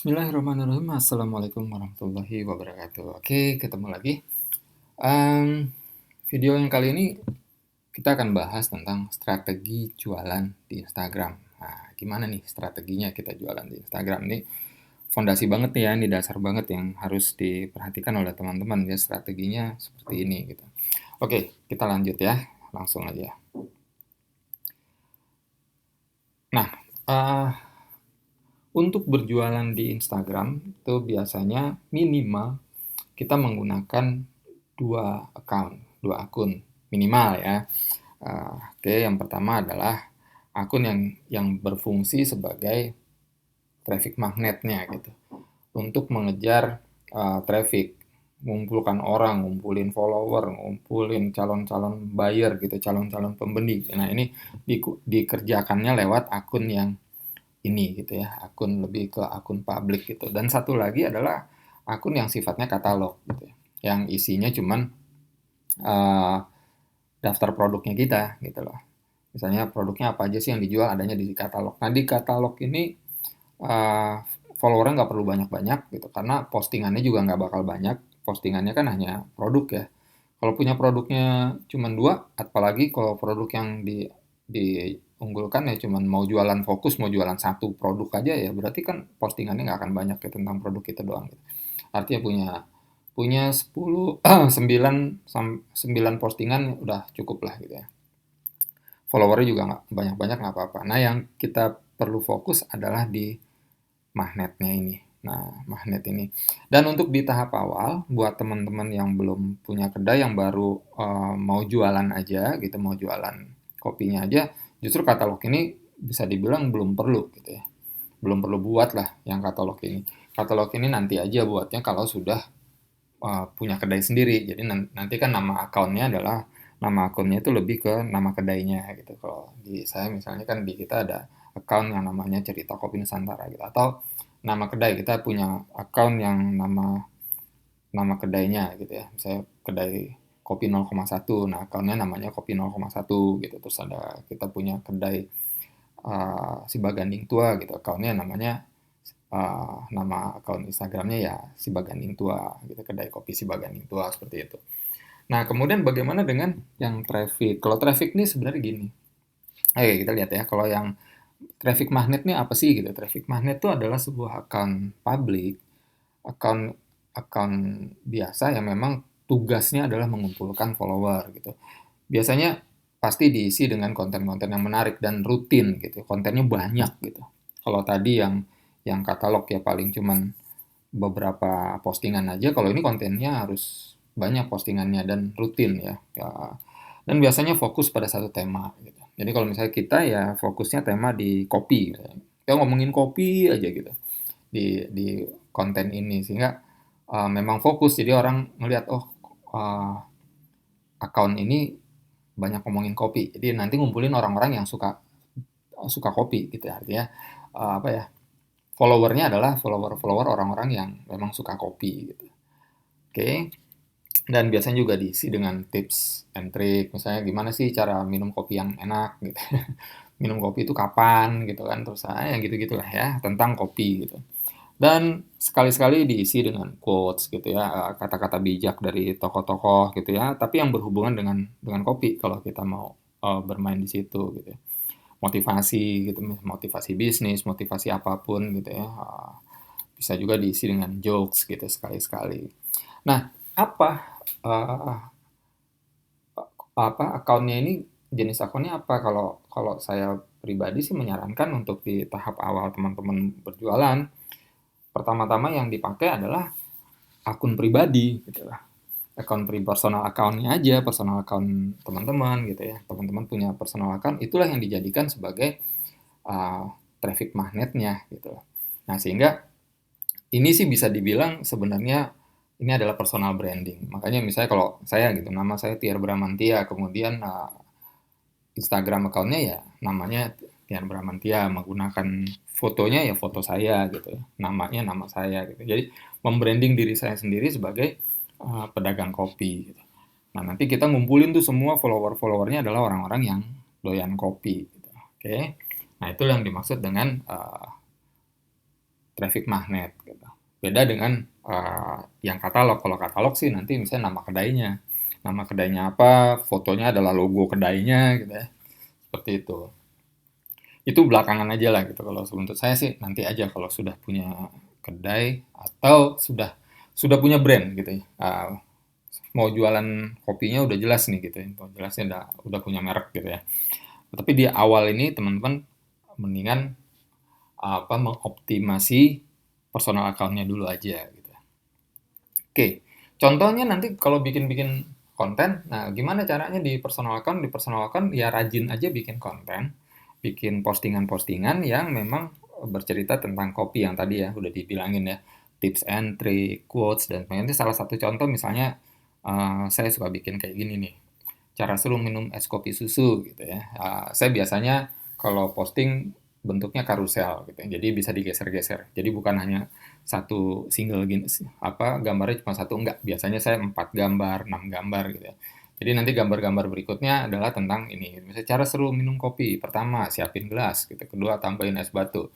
Bismillahirrahmanirrahim. Assalamualaikum warahmatullahi wabarakatuh. Oke, ketemu lagi. Em, Video yang kali ini kita akan bahas tentang strategi jualan di Instagram. Nah, gimana nih strateginya kita jualan di Instagram ini? Fondasi banget nih ya, ini dasar banget yang harus diperhatikan oleh teman-teman ya, strateginya seperti ini gitu. Oke, kita lanjut ya, langsung aja. Nah, eh, untuk berjualan di Instagram itu biasanya minimal kita menggunakan dua akun minimal ya. Oke, yang pertama adalah akun yang berfungsi sebagai traffic magnetnya gitu, untuk mengejar traffic, ngumpulkan orang, ngumpulin follower, ngumpulin calon-calon buyer gitu, calon-calon pembeli. Nah ini dikerjakannya lewat akun yang ini gitu ya, akun lebih ke akun publik gitu. Dan satu lagi adalah akun yang sifatnya katalog gitu ya, yang isinya cuman eh, daftar produknya kita gitu loh. Misalnya produknya apa aja sih yang dijual, adanya di katalog. Nah di katalog ini eh, followernya nggak perlu banyak-banyak gitu, karena postingannya juga nggak bakal banyak. Postingannya kan hanya produk ya. Kalau punya produknya cuma dua, apalagi kalau produk yang diunggulkan ya cuman mau jualan fokus, mau jualan satu produk aja ya, berarti kan postingannya nggak akan banyak ya tentang produk kita doang gitu. Artinya punya punya 10 9 postingan udah cukup lah gitu ya. Followernya juga nggak banyak-banyak nggak apa-apa. Nah yang kita perlu fokus adalah di magnetnya ini. Nah, magnet ini. Dan untuk di tahap awal, buat teman-teman yang belum punya kedai, yang baru mau jualan aja gitu, mau jualan kopinya aja, justru katalog ini bisa dibilang belum perlu gitu ya. Belum perlu buat lah yang katalog ini. Katalog ini nanti aja buatnya kalau sudah punya kedai sendiri. Jadi nanti kan nama akunnya itu lebih ke nama kedainya gitu. Kalau di saya misalnya kan di kita ada account yang namanya Cerita Kopi Nusantara gitu. Atau nama kedai kita punya account yang nama nama kedainya gitu ya. Misalnya kedai Kopi 0,1. Nah, accountnya namanya Kopi 0,1 gitu. Terus ada kita punya kedai si Baganding Tua gitu. Accountnya namanya nama akun Instagramnya ya si Baganding Tua gitu, kedai kopi si Baganding Tua seperti itu. Nah kemudian bagaimana dengan yang traffic? Kalau traffic nih sebenarnya gini. Oke kita lihat ya. Kalau yang traffic magnet nih apa sih gitu? Traffic magnet itu adalah sebuah akun publik, akun akun biasa yang memang tugasnya adalah mengumpulkan follower gitu. Biasanya pasti diisi dengan konten-konten yang menarik dan rutin gitu. Kontennya banyak gitu. Kalau tadi yang katalog ya paling cuman beberapa postingan aja. Kalau ini kontennya harus banyak postingannya dan rutin ya. Dan biasanya fokus pada satu tema gitu. Jadi kalau misalnya kita ya fokusnya tema di kopi gitu. Kita ngomongin kopi aja gitu di konten ini, sehingga memang fokus, jadi orang ngelihat oh uh, account ini banyak ngomongin kopi. Jadi nanti ngumpulin orang-orang yang suka suka kopi gitu ya. Artinya apa ya? Followernya adalah follower-follower orang-orang yang memang suka kopi gitu. Oke. Dan biasanya juga diisi dengan tips and trick, misalnya gimana sih cara minum kopi yang enak gitu. Minum kopi itu kapan gitu kan, terus yang gitu-gitulah ya tentang kopi gitu. Dan sekali-sekali diisi dengan quotes gitu ya, kata-kata bijak dari tokoh-tokoh gitu ya, tapi yang berhubungan dengan kopi kalau kita mau bermain di situ gitu ya. Motivasi gitu, motivasi bisnis, motivasi apapun gitu ya. Bisa juga diisi dengan jokes gitu sekali-sekali. Nah, uh, apa akunnya ini, jenis akunnya apa? Kalau kalau saya pribadi sih menyarankan untuk di tahap awal teman-teman berjualan, pertama-tama yang dipakai adalah akun pribadi gitu lah. Personal account-nya aja, personal account teman-teman gitu ya. Teman-teman punya personal account, itulah yang dijadikan sebagai uh, traffic magnetnya gitu. Nah, sehingga ini sih bisa dibilang sebenarnya ini adalah personal branding. Makanya misalnya kalau saya gitu, nama saya Tiar Bramantia, kemudian Instagram account-nya ya namanya Tiar Bramantia, menggunakan fotonya ya foto saya gitu ya, namanya nama saya gitu. Jadi membranding diri saya sendiri sebagai pedagang kopi gitu. Nah, nanti kita ngumpulin tuh semua follower-followernya adalah orang-orang yang doyan kopi gitu. Oke. Nah, itu yang dimaksud dengan traffic magnet gitu. Beda dengan yang katalog. Kalau katalog sih nanti misalnya nama kedainya apa, fotonya adalah logo kedainya gitu ya, seperti itu. Itu belakangan aja lah gitu. Kalau untuk saya sih nanti aja kalau sudah punya kedai atau sudah punya brand gitu ya. Mau jualan kopinya udah jelas nih gitu ya. Mau jelasnya udah punya merek gitu ya. Tapi di awal ini teman-teman mendingan mengoptimasi personal account-nya dulu aja gitu. Oke, contohnya nanti kalau bikin-bikin konten, nah gimana caranya di personal account? Di personal account ya rajin aja bikin konten, bikin postingan-postingan yang memang bercerita tentang kopi yang tadi ya udah dibilangin ya, tips and trick, quotes dan lain-lain. Ini salah satu contoh misalnya saya suka bikin kayak gini nih, cara seru minum es kopi susu gitu ya. Saya biasanya kalau posting bentuknya karusel gitu ya, jadi bisa digeser-geser. Jadi bukan hanya satu single gini, gambarnya cuma satu, enggak. Biasanya saya 4 gambar, 6 gambar gitu ya. Jadi nanti gambar-gambar berikutnya adalah tentang ini. Misalnya cara seru minum kopi. Pertama, siapin gelas gitu. Kedua, tambahin es batu.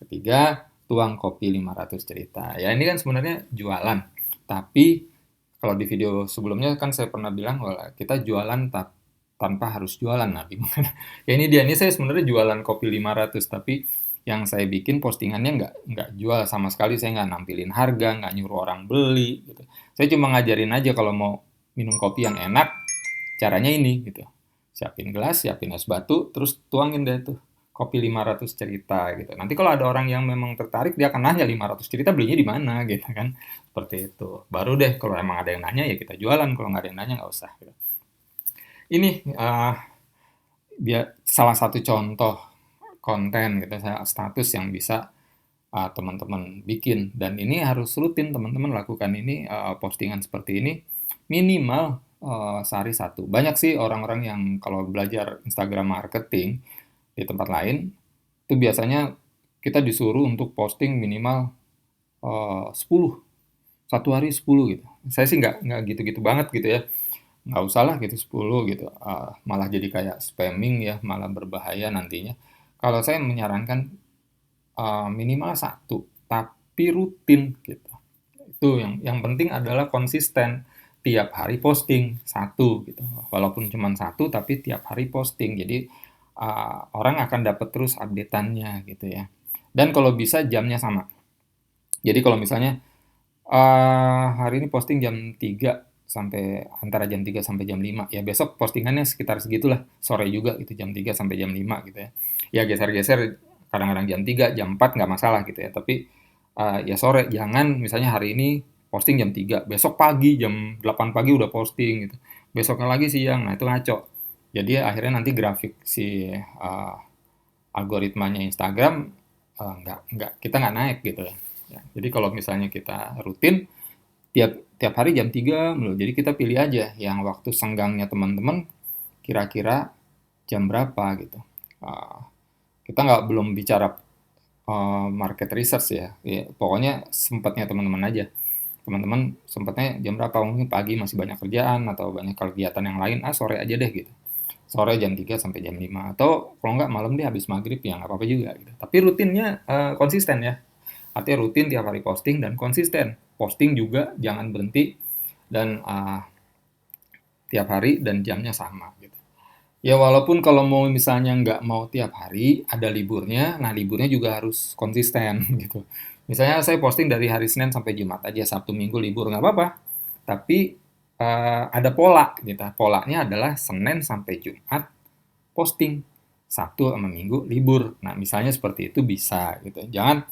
Ketiga, tuang kopi 500 cerita. Ya ini kan sebenarnya jualan. Tapi kalau di video sebelumnya kan saya pernah bilang bahwa kita jualan tanpa harus jualan. Nah, gimana? Ya ini dia, ini saya sebenarnya jualan kopi 500, tapi yang saya bikin postingannya nggak jual sama sekali, saya nggak nampilin harga, nggak nyuruh orang beli, gitu. Saya cuma ngajarin aja kalau mau minum kopi yang enak, caranya ini, gitu. Siapin gelas, siapin es batu, terus tuangin deh tuh kopi 500 cerita gitu. Nanti kalau ada orang yang memang tertarik, dia akan nanya 500 cerita belinya di mana gitu kan. Seperti itu. Baru deh kalau emang ada yang nanya ya kita jualan, kalau nggak ada yang nanya nggak usah. Gitu. Ini salah satu contoh konten gitu, status yang bisa teman-teman bikin. Dan ini harus rutin teman-teman lakukan ini, postingan seperti ini minimal sehari satu. Banyak sih orang-orang yang kalau belajar Instagram marketing di tempat lain, itu biasanya kita disuruh untuk posting minimal 10, satu hari 10 gitu. Saya sih nggak gitu-gitu banget gitu ya, nggak usah lah gitu 10 gitu, malah jadi kayak spamming ya, malah berbahaya nantinya. Kalau saya menyarankan minimal satu, tapi rutin gitu. Itu yang penting adalah konsisten. Tiap hari posting satu gitu. Walaupun cuma satu, tapi tiap hari posting. Jadi orang akan dapat terus updateannya gitu ya. Dan kalau bisa jamnya sama. Jadi kalau misalnya hari ini posting jam 3 sampai antara jam 3 sampai jam 5, ya besok postingannya sekitar segitulah, sore juga gitu, jam 3 sampai jam 5 gitu ya. Ya geser-geser kadang-kadang jam 3, jam 4 nggak masalah gitu ya, tapi ya sore, jangan misalnya hari ini posting jam 3, besok pagi jam 8 pagi udah posting gitu. Besoknya lagi siang, nah itu ngaco. Jadi akhirnya nanti grafik si algoritmanya Instagram kita nggak naik gitu ya. Ya, jadi kalau misalnya kita rutin tiap tiap hari jam 3 mulu. Jadi kita pilih aja yang waktu senggangnya teman-teman kira-kira jam berapa gitu. Uh, kita nggak belum bicara market research ya. Ya. Pokoknya sempatnya teman-teman aja. Teman-teman sempatnya jam berapa? Mungkin pagi masih banyak kerjaan atau banyak kegiatan yang lain. Sore aja deh gitu. Sore jam 3 sampai jam 5. Atau kalau nggak malam deh habis maghrib ya nggak apa-apa juga gitu. Tapi rutinnya konsisten ya. Artinya rutin tiap hari posting dan konsisten. Posting juga jangan berhenti dan tiap hari dan jamnya sama gitu. Ya walaupun kalau mau misalnya nggak mau tiap hari, ada liburnya, nah liburnya juga harus konsisten gitu. Misalnya saya posting dari hari Senin sampai Jumat aja, Sabtu Minggu libur nggak apa-apa. Tapi ada pola gitu. Polanya adalah Senin sampai Jumat posting, Sabtu sama Minggu libur. Nah misalnya seperti itu bisa gitu. Jangan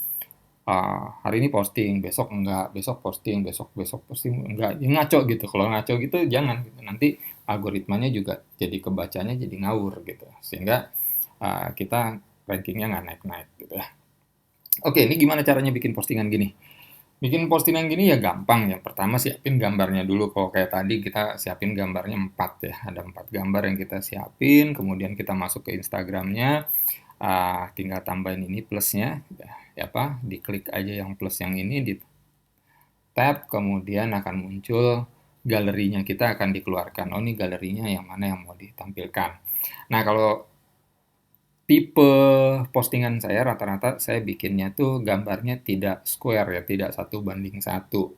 hari ini posting, besok enggak, besok posting, besok posting enggak. Ya ngaco gitu. Kalau ngaco gitu jangan gitu. Nanti algoritmanya juga jadi kebacanya jadi ngawur gitu. Sehingga kita rankingnya nggak naik-naik gitu ya. Oke, ini gimana caranya bikin postingan gini? Bikin postingan gini ya gampang. Yang pertama siapin gambarnya dulu. Kalau kayak tadi kita siapin gambarnya 4 ya. Ada 4 gambar yang kita siapin. Kemudian kita masuk ke Instagramnya. Tinggal tambahin ini plusnya. Ya apa? Diklik aja yang plus yang ini. Di tab. Kemudian akan muncul galerinya kita akan dikeluarkan. Oh ini galerinya yang mana yang mau ditampilkan. Nah kalau tipe postingan saya rata-rata saya bikinnya tuh gambarnya tidak square ya, tidak 1:1.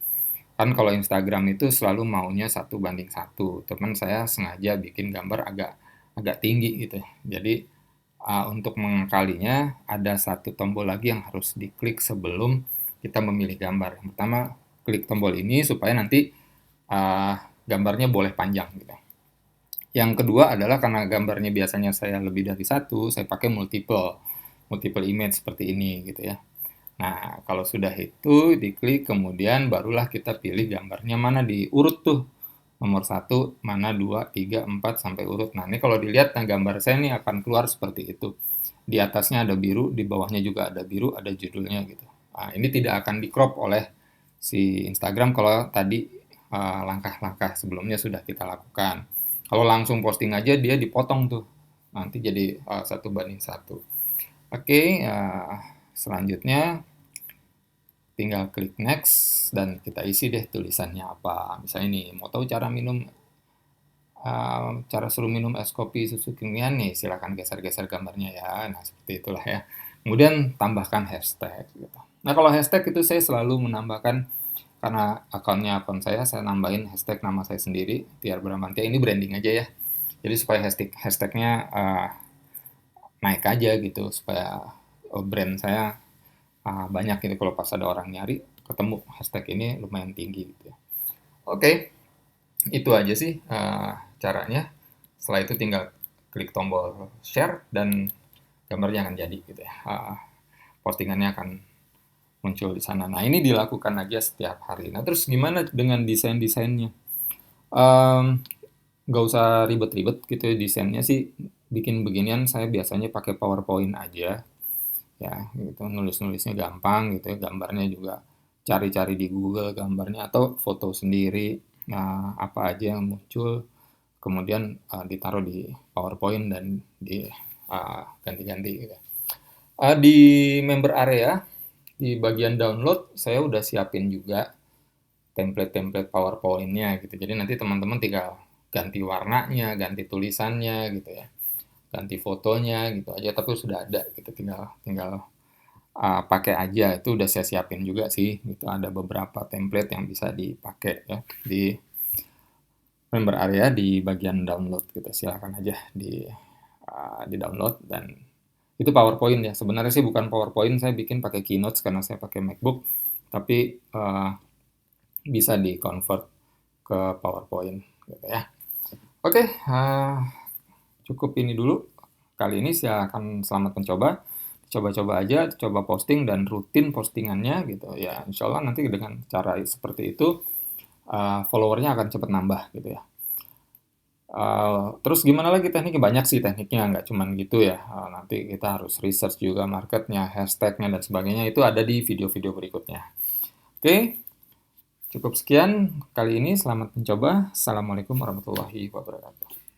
Kan kalau Instagram itu selalu maunya 1:1, cuman saya sengaja bikin gambar agak agak tinggi gitu ya. Jadi, untuk mengakalinya ada satu tombol lagi yang harus diklik sebelum kita memilih gambar. Yang pertama, klik tombol ini supaya nanti, gambarnya boleh panjang gitu. Yang kedua adalah karena gambarnya biasanya saya lebih dari satu, saya pakai multiple, multiple image seperti ini gitu ya. Nah, kalau sudah itu diklik, kemudian barulah kita pilih gambarnya mana diurut tuh. Nomor satu, mana 2, 3, 4, sampai urut. Nah, ini kalau dilihat, nah gambar saya ini akan keluar seperti itu. Di atasnya ada biru, di bawahnya juga ada biru, ada judulnya gitu. Nah, ini tidak akan di crop oleh si Instagram kalau tadi langkah-langkah sebelumnya sudah kita lakukan. Kalau langsung posting aja dia dipotong tuh, nanti jadi 1:1. Oke, selanjutnya tinggal klik next dan kita isi deh tulisannya apa. Misalnya ini, mau tahu cara suruh minum es kopi susu kekinian nih, silakan geser-geser gambarnya ya. Nah, seperti itulah ya. Kemudian tambahkan hashtag gitu. Nah, kalau hashtag itu saya selalu menambahkan karena akun saya nambahin hashtag nama saya sendiri, Tiar Bramantia. Ini branding aja ya. Jadi supaya hashtagnya naik aja gitu, supaya brand saya banyak gitu kalau pas ada orang nyari ketemu hashtag ini lumayan tinggi gitu ya. Oke, itu aja sih caranya. Setelah itu tinggal klik tombol share dan gambarnya akan jadi gitu ya. Postingannya akan muncul di sana. Nah, ini dilakukan aja setiap hari. Nah, terus gimana dengan desain-desainnya? Nggak usah ribet-ribet gitu ya desainnya sih. Bikin beginian saya biasanya pakai PowerPoint aja ya gitu, nulis-nulisnya gampang gitu ya, gambarnya juga cari-cari di Google gambarnya atau foto sendiri, nah apa aja yang muncul kemudian ditaruh di PowerPoint dan di ganti-ganti gitu. Di member area di bagian download saya udah siapin juga template-template PowerPoint-nya gitu. Jadi nanti teman-teman tinggal ganti warnanya, ganti tulisannya gitu ya, ganti fotonya gitu aja, tapi sudah ada gitu, tinggal tinggal pakai aja. Itu udah saya siapin juga sih gitu, ada beberapa template yang bisa dipakai ya di member area di bagian download gitu. Silahkan aja di download dan itu PowerPoint ya. Sebenarnya sih bukan PowerPoint, saya bikin pakai Keynote karena saya pakai MacBook, tapi bisa di-convert ke PowerPoint gitu ya. Oke, cukup ini dulu. Kali ini silakan selamat mencoba. Coba-coba aja, coba posting dan rutin postingannya gitu ya. Insya Allah nanti dengan cara seperti itu followernya akan cepat nambah gitu ya. Terus gimana lagi tekniknya? Banyak sih tekniknya, nggak cuman gitu ya. Nanti kita harus research juga marketnya, hashtagnya dan sebagainya. Itu ada di video-video berikutnya. Oke, cukup sekian kali ini. Selamat mencoba. Assalamualaikum warahmatullahi wabarakatuh.